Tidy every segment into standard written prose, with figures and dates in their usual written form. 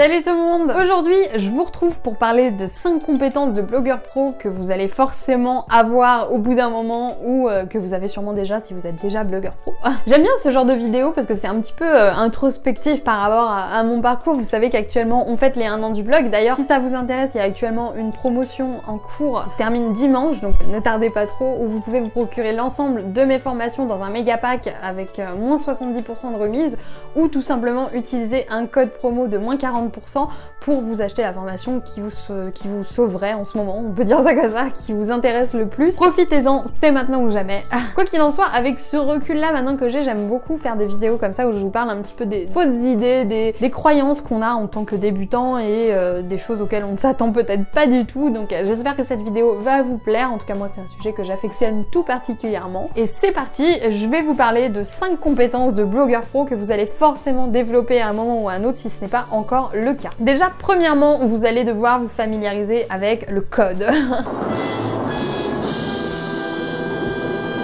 Salut tout le monde! Aujourd'hui, je vous retrouve pour parler de 5 compétences de blogueur pro que vous allez forcément avoir au bout d'un moment ou que vous avez sûrement déjà si vous êtes déjà blogueur pro. J'aime bien ce genre de vidéo parce que c'est un petit peu introspectif par rapport à mon parcours. Vous savez qu'actuellement on fête les 1 an du blog. D'ailleurs, si ça vous intéresse, il y a actuellement une promotion en cours qui se termine dimanche, donc ne tardez pas trop, où vous pouvez vous procurer l'ensemble de mes formations dans un méga pack avec moins 70% de remise ou tout simplement utiliser un code promo de moins 40% pour vous acheter la formation qui vous sauverait en ce moment, on peut dire ça comme ça, qui vous intéresse le plus. Profitez-en, c'est maintenant ou jamais. Quoi qu'il en soit, avec ce recul-là maintenant que j'ai, j'aime beaucoup faire des vidéos comme ça où je vous parle un petit peu des fausses idées, des croyances qu'on a en tant que débutant et des choses auxquelles on ne s'attend peut-être pas du tout. Donc j'espère que cette vidéo va vous plaire. En tout cas, moi, c'est un sujet que j'affectionne tout particulièrement. Et c'est parti, je vais vous parler de 5 compétences de blogueur pro que vous allez forcément développer à un moment ou à un autre si ce n'est pas encore le cas. Déjà, premièrement, vous allez devoir vous familiariser avec le code.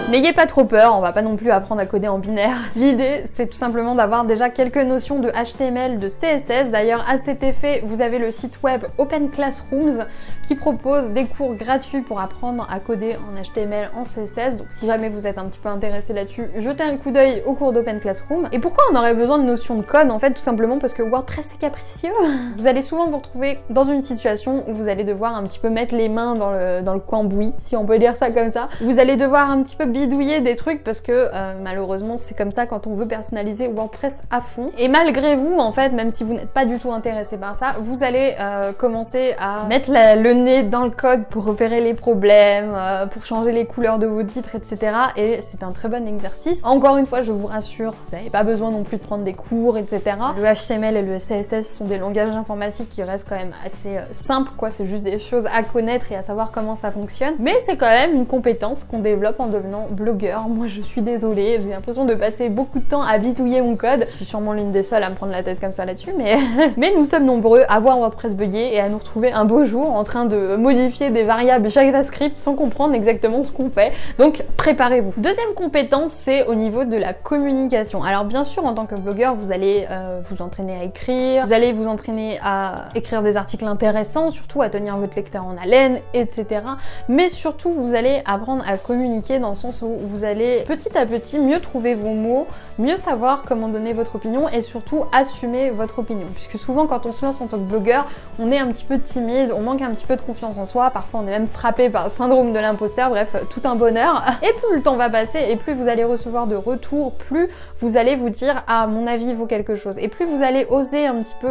N'ayez pas trop peur, on va pas non plus apprendre à coder en binaire. L'idée, c'est tout simplement d'avoir déjà quelques notions de HTML, de CSS. D'ailleurs, à cet effet, vous avez le site web Open Classrooms qui propose des cours gratuits pour apprendre à coder en HTML, en CSS. Donc si jamais vous êtes un petit peu intéressé là-dessus, jetez un coup d'œil au cours d'Open Classroom. Et pourquoi on aurait besoin de notions de code? En fait, tout simplement parce que WordPress est capricieux. Vous allez souvent vous retrouver dans une situation où vous allez devoir un petit peu mettre les mains dans le cambouis, si on peut dire ça comme ça. Vous allez devoir un petit peu bidouiller des trucs parce que malheureusement c'est comme ça quand on veut personnaliser WordPress à fond. Et malgré vous, en fait, même si vous n'êtes pas du tout intéressé par ça, vous allez commencer à mettre le nez dans le code pour repérer les problèmes, pour changer les couleurs de vos titres, etc. Et c'est un très bon exercice. Encore une fois, je vous rassure, vous n'avez pas besoin non plus de prendre des cours, etc. Le HTML et le CSS sont des langages informatiques qui restent quand même assez simples, quoi. C'est juste des choses à connaître et à savoir comment ça fonctionne. Mais c'est quand même une compétence qu'on développe en devenant blogueur. Moi, je suis désolée, j'ai l'impression de passer beaucoup de temps à bidouiller mon code. Je suis sûrement l'une des seules à me prendre la tête comme ça là-dessus, mais nous sommes nombreux à voir WordPress bugger et à nous retrouver un beau jour en train de modifier des variables JavaScript sans comprendre exactement ce qu'on fait. Donc, préparez-vous. Deuxième compétence, c'est au niveau de la communication. Alors, bien sûr, en tant que blogueur, vous allez vous entraîner à écrire, vous allez vous entraîner à écrire des articles intéressants, surtout à tenir votre lecteur en haleine, etc. Mais surtout, vous allez apprendre à communiquer dans le sens où vous allez petit à petit mieux trouver vos mots, mieux savoir comment donner votre opinion et surtout assumer votre opinion. Puisque souvent quand on se lance en tant que blogueur, on est un petit peu timide, on manque un petit peu de confiance en soi, parfois on est même frappé par le syndrome de l'imposteur, bref, tout un bonheur. Et plus le temps va passer et plus vous allez recevoir de retours, plus vous allez vous dire « ah, mon avis vaut quelque chose ». Et plus vous allez oser un petit peu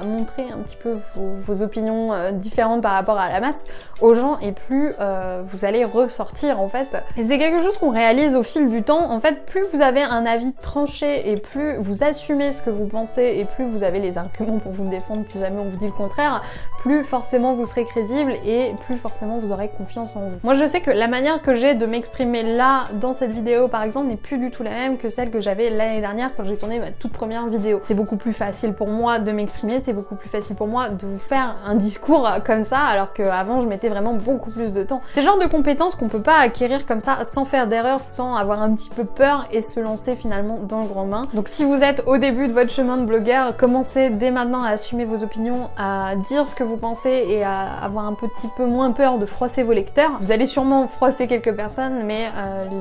montrer un petit peu vos opinions différentes par rapport à la masse aux gens et plus vous allez ressortir en fait. Et c'est quelque chose qu'on réalise au fil du temps. En fait, plus vous avez un avis tranché et plus vous assumez ce que vous pensez et plus vous avez les arguments pour vous défendre si jamais on vous dit le contraire, plus forcément vous serez crédible et plus forcément vous aurez confiance en vous. Moi, je sais que la manière que j'ai de m'exprimer là, dans cette vidéo par exemple, n'est plus du tout la même que celle que j'avais l'année dernière quand j'ai tourné ma toute première vidéo. C'est beaucoup plus facile pour moi de m'exprimer, c'est beaucoup plus facile pour moi de vous faire un discours comme ça, alors qu'avant je mettais vraiment beaucoup plus de temps. C'est le genre de compétences qu'on peut pas acquérir comme ça sans faire d'erreur, sans avoir un petit peu peur et se lancer finalement dans le grand bain. Donc si vous êtes au début de votre chemin de blogueur, commencez dès maintenant à assumer vos opinions, à dire ce que vous pensez et à avoir un petit peu moins peur de froisser vos lecteurs. Vous allez sûrement froisser quelques personnes, mais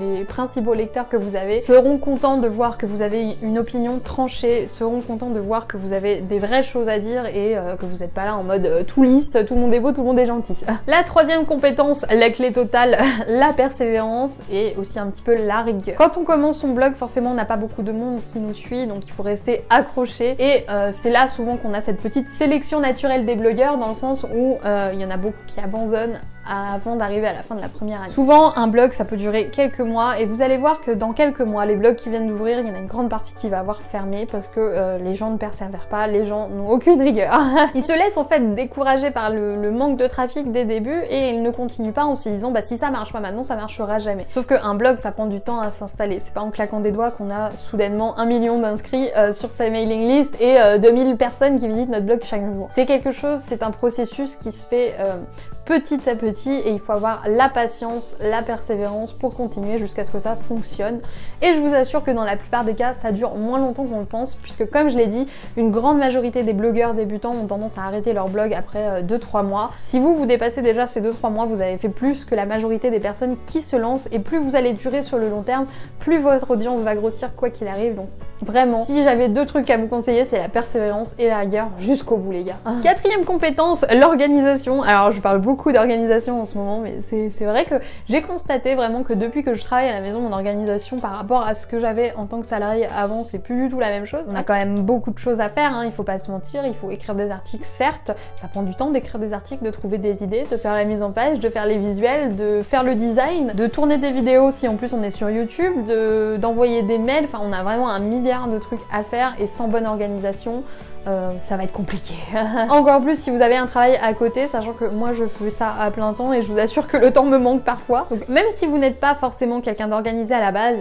les principaux lecteurs que vous avez seront contents de voir que vous avez une opinion tranchée, seront contents de voir que vous avez des vraies choses à dire et que vous n'êtes pas là en mode tout lisse, tout le monde est beau, tout le monde est gentil. La troisième compétence, la clé totale, la persévérance et aussi un petit peu la rigueur. Quand on commence son blog, forcément on n'a pas beaucoup de monde qui nous suit, donc il faut rester accroché et c'est là souvent qu'on a cette petite sélection naturelle des blogueurs dans le sens où il y en a beaucoup qui abandonnent avant d'arriver à la fin de la première année. Souvent un blog ça peut durer quelques mois et vous allez voir que dans quelques mois les blogs qui viennent d'ouvrir, il y en a une grande partie qui va avoir fermé parce que les gens ne persévèrent pas, les gens n'ont aucune rigueur. Ils se laissent en fait décourager par le manque de trafic des débuts et ils ne continuent pas en se disant bah si ça marche pas maintenant ça marchera jamais. Sauf qu'un blog ça prend du temps à s'installer, c'est pas en claquant des doigts qu'on a soudainement 1 million d'inscrits sur sa mailing list et 2000 personnes qui visitent notre blog chaque jour. C'est quelque chose, c'est un processus qui se fait petit à petit et il faut avoir la patience, la persévérance pour continuer jusqu'à ce que ça fonctionne. Et je vous assure que dans la plupart des cas, ça dure moins longtemps qu'on le pense puisque comme je l'ai dit, une grande majorité des blogueurs débutants ont tendance à arrêter leur blog après 2-3 mois. Si vous dépassez déjà ces 2-3 mois, vous avez fait plus que la majorité des personnes qui se lancent et plus vous allez durer sur le long terme, plus votre audience va grossir quoi qu'il arrive. Donc vraiment, si j'avais 2 trucs à vous conseiller, c'est la persévérance et la rigueur jusqu'au bout les gars. Quatrième compétence, l'organisation. Alors je parle beaucoup d'organisation en ce moment, mais c'est vrai que j'ai constaté vraiment que depuis que je travaille à la maison, mon organisation par rapport à ce que j'avais en tant que salarié avant, c'est plus du tout la même chose. On a quand même beaucoup de choses à faire, hein, il faut pas se mentir, il faut écrire des articles, certes, ça prend du temps d'écrire des articles, de trouver des idées, de faire la mise en page, de faire les visuels, de faire le design, de tourner des vidéos si en plus on est sur YouTube, d'envoyer des mails, enfin on a vraiment un milliard de trucs à faire et sans bonne organisation, ça va être compliqué. Encore plus si vous avez un travail à côté, sachant que moi je fais ça à plein temps et je vous assure que le temps me manque parfois. Donc même si vous n'êtes pas forcément quelqu'un d'organisé à la base,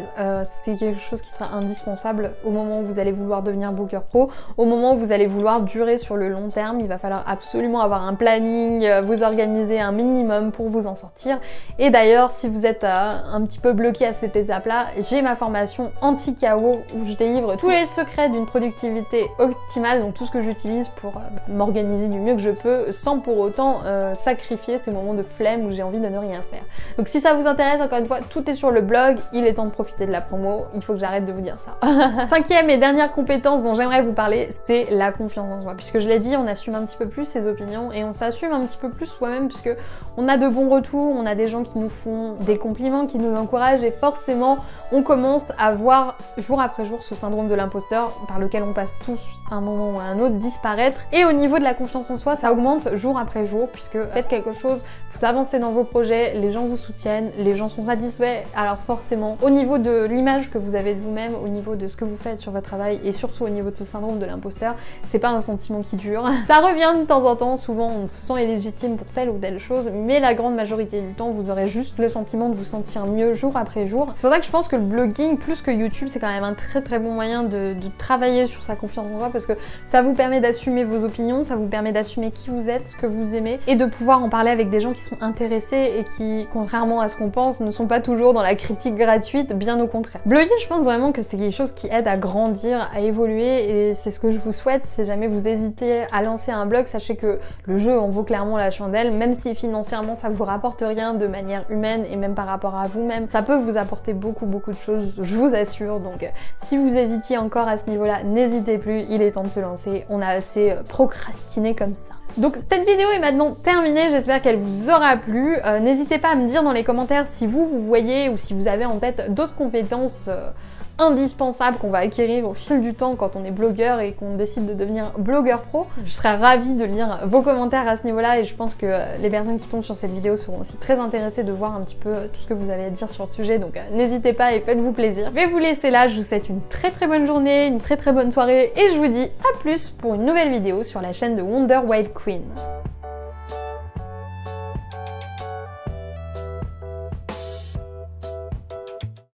c'est quelque chose qui sera indispensable au moment où vous allez vouloir devenir blogueur pro, au moment où vous allez vouloir durer sur le long terme. Il va falloir absolument avoir un planning, vous organiser un minimum pour vous en sortir. Et d'ailleurs, si vous êtes un petit peu bloqué à cette étape-là, j'ai ma formation anti-chaos où je délivre tous les secrets d'une productivité optimale, donc tout ce que j'utilise pour m'organiser du mieux que je peux sans pour autant sacrifier ces moments de flemme où j'ai envie de ne rien faire. Donc si ça vous intéresse, encore une fois, tout est sur le blog, il est temps de profiter de la promo, il faut que j'arrête de vous dire ça. Cinquième et dernière compétence dont j'aimerais vous parler, c'est la confiance en soi. Puisque je l'ai dit, on assume un petit peu plus ses opinions et on s'assume un petit peu plus soi-même puisque on a de bons retours, on a des gens qui nous font des compliments, qui nous encouragent et forcément on commence à voir jour après jour ce syndrome de l'imposteur par lequel on passe tous à un moment ou à un autre disparaître. Et au niveau de la confiance en soi, ça augmente jour après jour puisque faites quelque chose, vous avancez dans vos projets, les gens vous soutiennent, les gens sont satisfaits, alors forcément au niveau de l'image que vous avez de vous-même, au niveau de ce que vous faites sur votre travail et surtout au niveau de ce syndrome de l'imposteur, c'est pas un sentiment qui dure. Ça revient de temps en temps, souvent on se sent illégitime pour telle ou telle chose, mais la grande majorité du temps vous aurez juste le sentiment de vous sentir mieux jour après jour. C'est pour ça que je pense que le blogging plus que YouTube c'est quand même un très bon moyen de travailler sur sa confiance en soi parce que ça vous permet d'assumer vos opinions, ça vous permet d'assumer qui vous êtes, ce que vous aimez et de pouvoir en parler avec des gens qui sont intéressés et qui, contrairement à ce qu'on pense, ne sont pas toujours dans la critique gratuite, bien au contraire. Bloguer, je pense vraiment que c'est quelque chose qui aide à grandir, à évoluer et c'est ce que je vous souhaite. Si jamais vous hésitez à lancer un blog, sachez que le jeu en vaut clairement la chandelle, même si financièrement ça vous rapporte rien de manière humaine et même par rapport à vous-même, ça peut vous apporter beaucoup de choses, je vous assure. Donc si vous hésitiez encore à ce niveau-là, n'hésitez plus, il est temps de se lancer, on a assez procrastiné comme ça. Donc cette vidéo est maintenant terminée, j'espère qu'elle vous aura plu. N'hésitez pas à me dire dans les commentaires si vous voyez ou si vous avez en tête d'autres compétences indispensables qu'on va acquérir au fil du temps quand on est blogueur et qu'on décide de devenir blogueur pro. Je serais ravie de lire vos commentaires à ce niveau-là et je pense que les personnes qui tombent sur cette vidéo seront aussi très intéressées de voir un petit peu tout ce que vous avez à dire sur le sujet, donc n'hésitez pas et faites-vous plaisir. Je vais vous laisser là, je vous souhaite une très bonne journée, une très bonne soirée et je vous dis à plus pour une nouvelle vidéo sur la chaîne de Wonder White Queen.